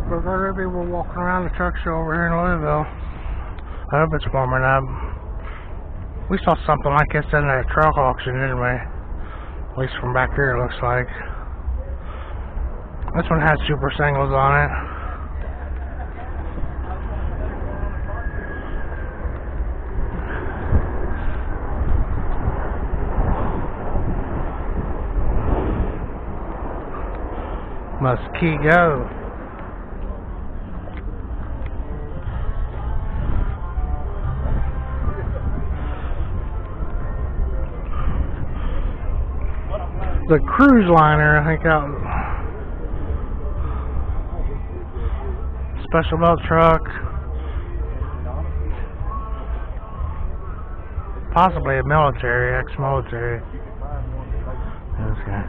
Rippy, we're walking around the truck show over here in Louisville. I hope it's warming up. We saw something like this in a truck auction, didn't we? At least from back here it looks like. This one has super singles on it. Must key go. The cruise liner, I think, out. Special belt truck. Possibly a military, ex-military. Okay.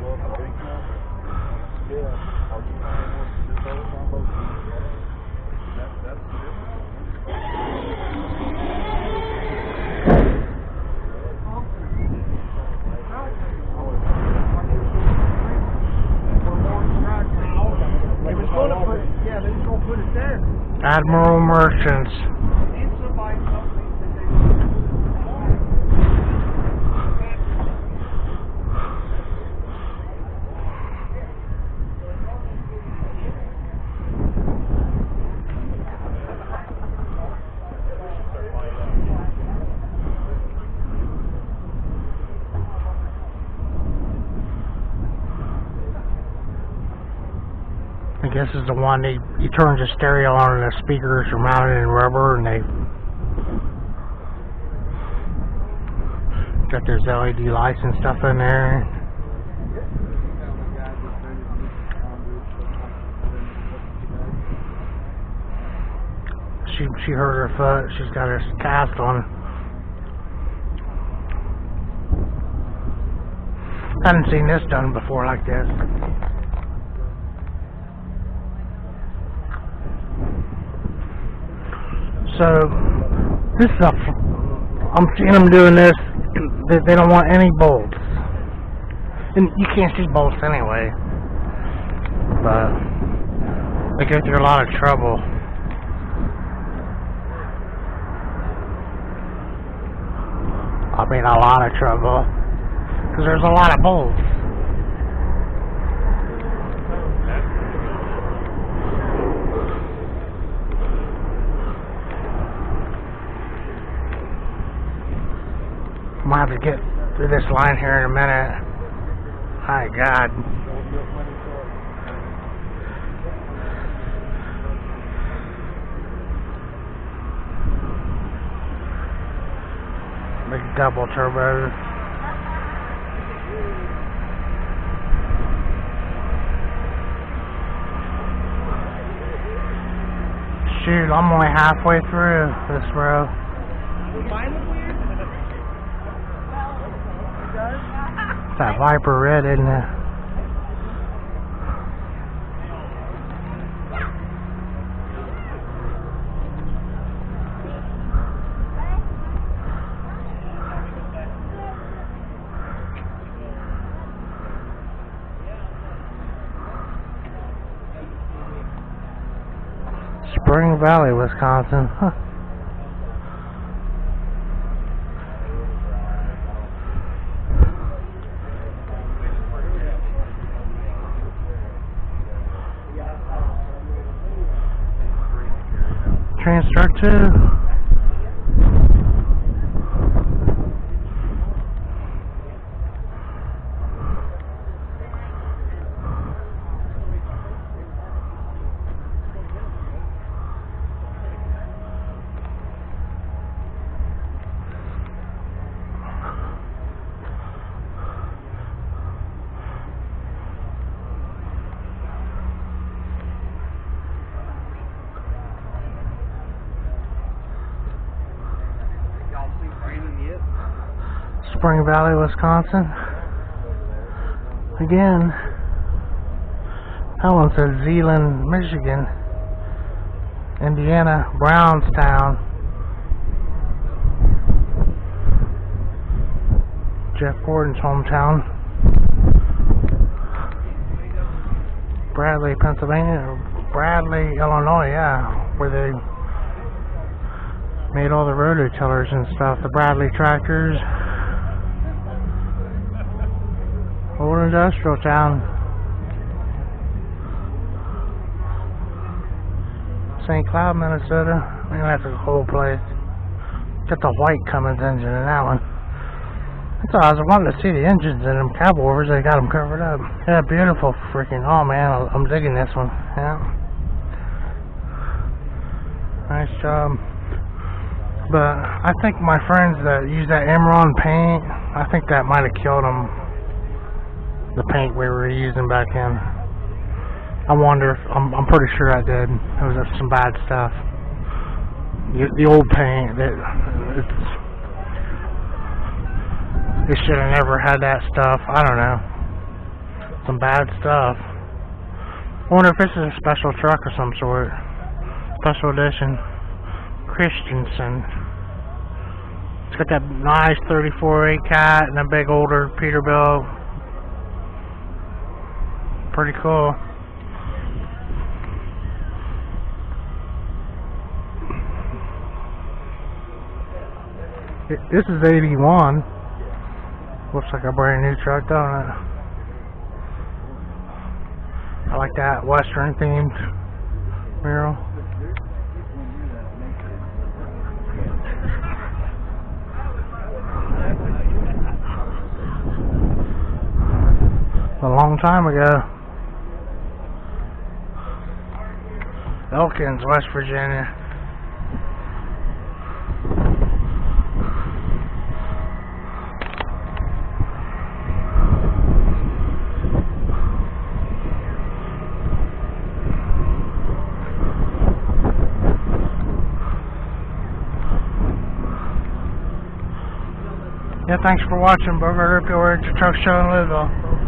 Admiral Merchants. I guess is the one he turns the stereo on and the speakers are mounted in rubber and they got those LED lights and stuff in there. She hurt her foot. She's got her cast on. I haven't seen this done before like this. So, this is I'm seeing them doing this. They don't want any bolts. And you can't see bolts anyway. But they go through a lot of trouble. I mean, a lot of trouble. Because there's a lot of bolts. I'm gonna have to get through this line here in a minute. My God. Big double turbo. Shoot, I'm only halfway through this row. It's that Viper red, isn't it? Spring Valley, Wisconsin. Huh. Transfer 2. Spring Valley, Wisconsin. Again, that one says Zeeland, Michigan. Indiana, Brownstown. Jeff Gordon's hometown. Bradley, Pennsylvania. Bradley, Illinois, yeah, where they made all the rototillers and stuff, the Bradley tractors. Old industrial town. St. Cloud, Minnesota. Man, that's a cool place. Got the white Cummins engine in that one. That's all I was wanting to see, the engines in them Cowboys. They got them covered up. Yeah, beautiful freaking. Oh man, I'm digging this one. Yeah. Nice job. But I think my friends that use that Imron paint, I think that might have killed them. The paint we were using back then. I wonder if, I'm pretty sure I did. It was some bad stuff. The old paint, they should have never had that stuff. I don't know. Some bad stuff. I wonder if this is a special truck of some sort. Special edition. Christensen. It's got that nice 34A cat and a big older Peterbilt. Pretty cool. This is 81. Looks like a brand new truck, don't it? I like that Western themed mural. A long time ago. Elkins, West Virginia. Yeah, thanks for watching, Burger Rippy, Truck Show in Louisville.